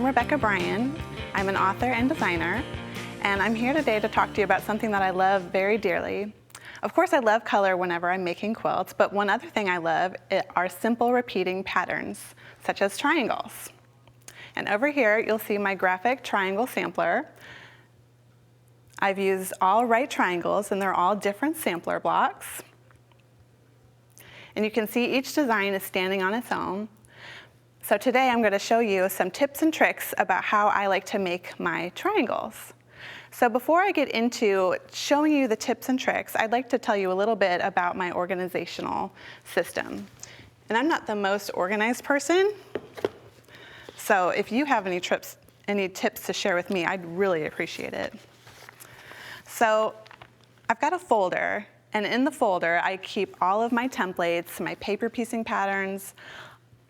I'm Rebecca Bryan. I'm an author and designer, and I'm here today to talk to you about something that I love very dearly. Of course, I love color whenever I'm making quilts, but one other thing I love are simple repeating patterns, such as triangles. And over here, you'll see my graphic triangle sampler. I've used all right triangles, and they're all different sampler blocks. And you can see each design is standing on its own. So today I'm going to show you some tips and tricks about how I like to make my triangles. So before I get into showing you the tips and tricks, I'd like to tell you a little bit about my organizational system. And I'm not the most organized person, so if you have any tips to share with me, I'd really appreciate it. So I've got a folder, and in the folder I keep all of my templates, my paper piecing patterns,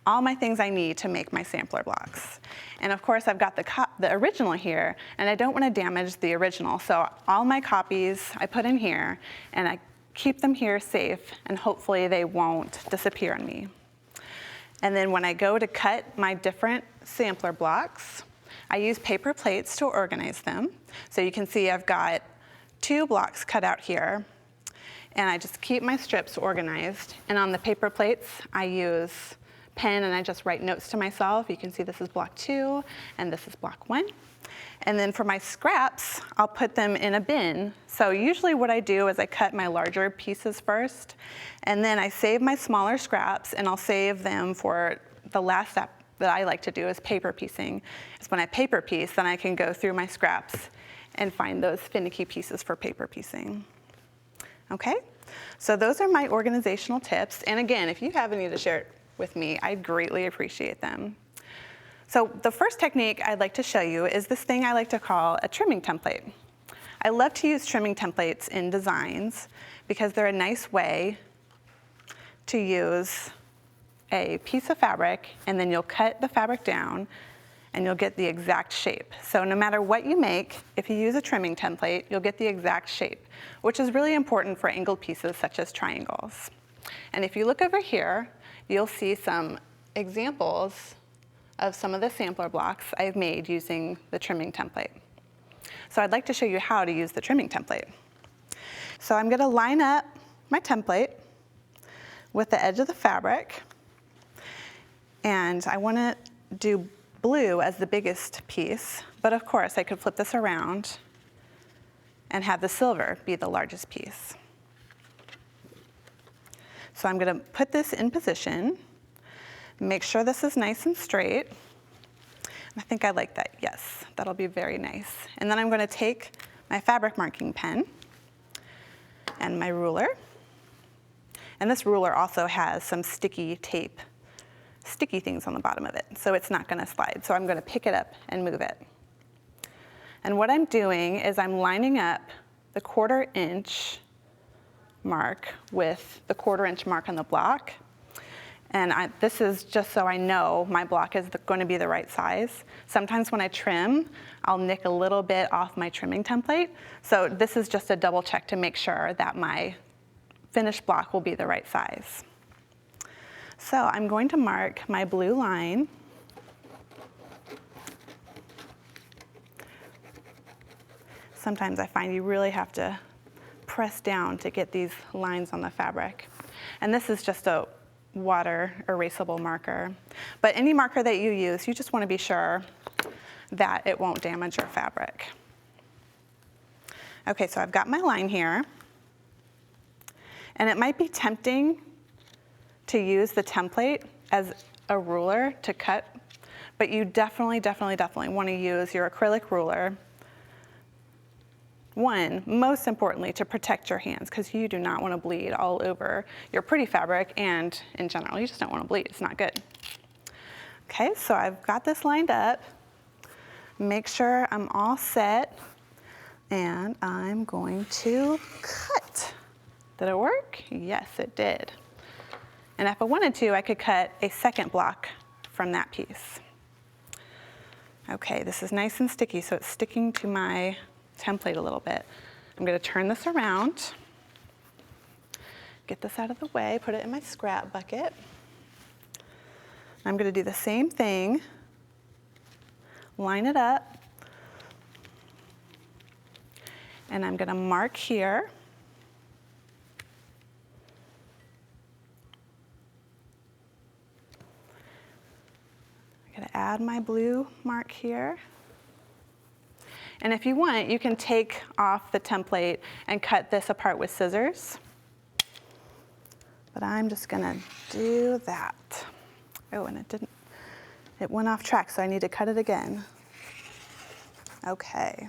all my things I need to make my sampler blocks. And of course I've got the original here, and I don't want to damage the original, so all my copies I put in here, and I keep them here safe, and hopefully they won't disappear on me. And then when I go to cut my different sampler blocks, I use paper plates to organize them. So you can see I've got 2 blocks cut out here, and I just keep my strips organized. And on the paper plates, I use pen and I just write notes to myself. You can see this is block 2 and this is block 1. And then for my scraps, I'll put them in a bin. So usually what I do is I cut my larger pieces first, and then I save my smaller scraps, and I'll save them for the last step that I like to do is paper piecing. It's when I paper piece, then I can go through my scraps and find those finicky pieces for paper piecing. Okay, so those are my organizational tips. And again, if you have any to share with me, I'd greatly appreciate them. So the first technique I'd like to show you is this thing I like to call a trimming template. I love to use trimming templates in designs because they're a nice way to use a piece of fabric, and then you'll cut the fabric down and you'll get the exact shape. So no matter what you make, if you use a trimming template, you'll get the exact shape, which is really important for angled pieces such as triangles. And if you look over here, you'll see some examples of some of the sampler blocks I've made using the trimming template. So I'd like to show you how to use the trimming template. So I'm going to line up my template with the edge of the fabric, and I want to do blue as the biggest piece, but of course I could flip this around and have the silver be the largest piece. So I'm going to put this in position, make sure this is nice and straight. I think I like that, yes, that'll be very nice. And then I'm going to take my fabric marking pen and my ruler. And this ruler also has some sticky tape, sticky things on the bottom of it, so it's not going to slide. So I'm going to pick it up and move it. And what I'm doing is I'm lining up the 1/4 inch mark with the 1/4 inch mark on the block. And this is just so I know my block is going to be the right size. Sometimes when I trim, I'll nick a little bit off my trimming template. So this is just a double check to make sure that my finished block will be the right size. So I'm going to mark my blue line. Sometimes I find you really have to press down to get these lines on the fabric. And this is just a water erasable marker. But any marker that you use, you just want to be sure that it won't damage your fabric. Okay, so I've got my line here. And it might be tempting to use the template as a ruler to cut, but you definitely want to use your acrylic ruler. One, most importantly, to protect your hands, because you do not want to bleed all over your pretty fabric, and in general, you just don't want to bleed. It's not good. Okay, so I've got this lined up. Make sure I'm all set, and I'm going to cut. Did it work? Yes, it did. And if I wanted to, I could cut a second block from that piece. Okay, this is nice and sticky, so it's sticking to my template a little bit. I'm going to turn this around, get this out of the way, put it in my scrap bucket. I'm going to do the same thing, line it up, and I'm gonna mark here. I'm gonna add my blue mark here. And if you want, you can take off the template and cut this apart with scissors. But I'm just gonna do that. Oh, and it went off track, so I need to cut it again. Okay.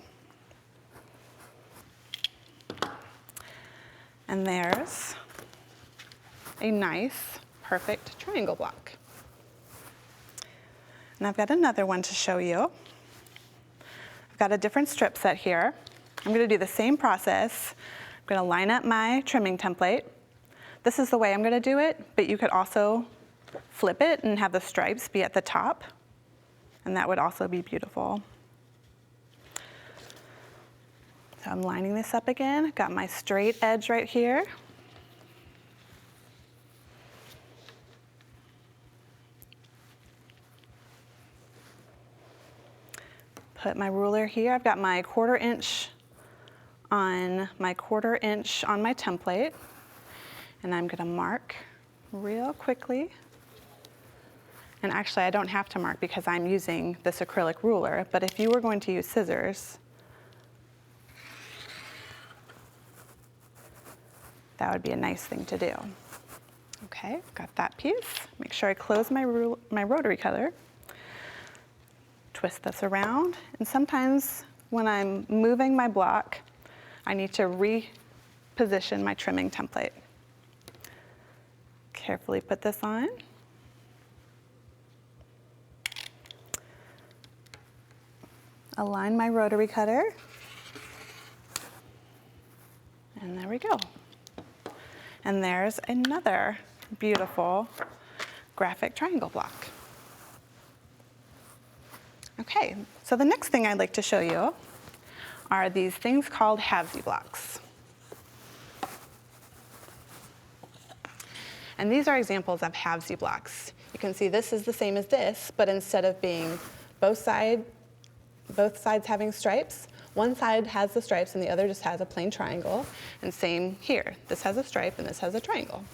And there's a nice, perfect triangle block. And I've got another one to show you. I've got a different strip set here. I'm gonna do the same process. I'm gonna line up my trimming template. This is the way I'm gonna do it, but you could also flip it and have the stripes be at the top, and that would also be beautiful. So I'm lining this up again. Got my straight edge right here. Put my ruler here. I've got my 1/4 inch on my template, and I'm gonna mark real quickly. And actually, I don't have to mark because I'm using this acrylic ruler, but if you were going to use scissors, that would be a nice thing to do. Okay, got that piece. Make sure I close my rotary cutter. Twist this around, and sometimes when I'm moving my block, I need to reposition my trimming template. Carefully put this on. Align my rotary cutter, and there we go. And there's another beautiful graphic triangle block. Okay, so the next thing I'd like to show you are these things called halvesy blocks. And these are examples of halvesy blocks. You can see this is the same as this, but instead of being both sides having stripes, one side has the stripes and the other just has a plain triangle, and same here. This has a stripe and this has a triangle.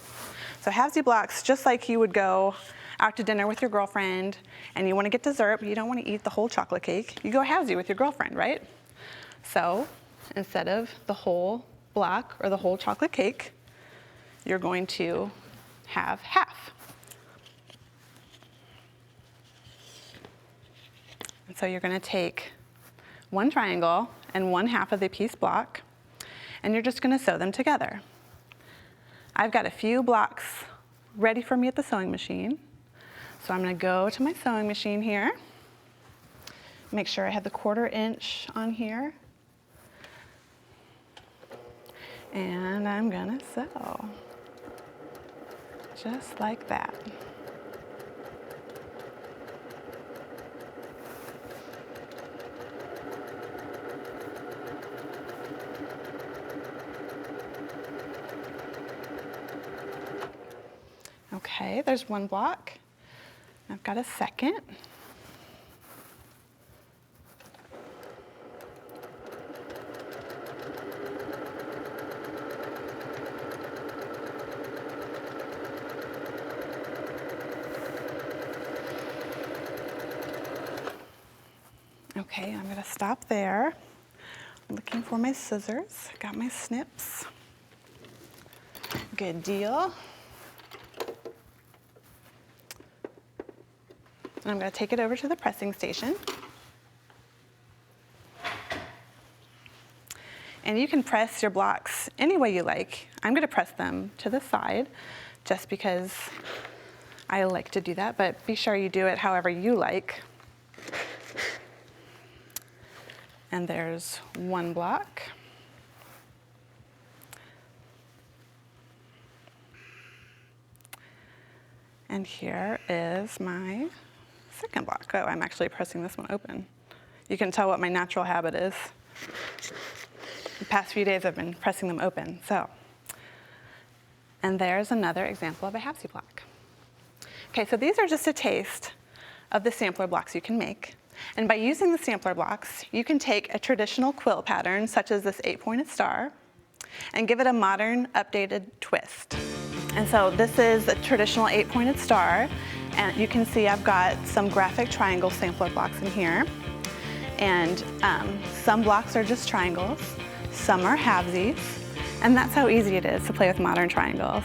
So halvesy blocks, just like you would go out to dinner with your girlfriend and you want to get dessert, but you don't want to eat the whole chocolate cake, you go halvesy with your girlfriend, right? So instead of the whole block or the whole chocolate cake, you're going to have half. And so you're going to take one triangle and one half of the piece block, and you're just going to sew them together. I've got a few blocks ready for me at the sewing machine. So I'm going to go to my sewing machine here, make sure I have the 1/4 inch on here, and I'm going to sew just like that. Okay, there's one block. I've got a second. Okay, I'm gonna stop there. I'm looking for my scissors. Got my snips. Good deal. And I'm going to take it over to the pressing station. And you can press your blocks any way you like. I'm going to press them to the side just because I like to do that, but be sure you do it however you like. And there's one block. And here is my second block. Oh, I'm actually pressing this one open. You can tell what my natural habit is. The past few days I've been pressing them open, so. And there's another example of a halvesy block. Okay, so these are just a taste of the sampler blocks you can make. And by using the sampler blocks, you can take a traditional quilt pattern, such as this 8-pointed star, and give it a modern, updated twist. And so this is a traditional 8-pointed star, and you can see I've got some graphic triangle sampler blocks in here. And some blocks are just triangles, some are halvesies, and that's how easy it is to play with modern triangles.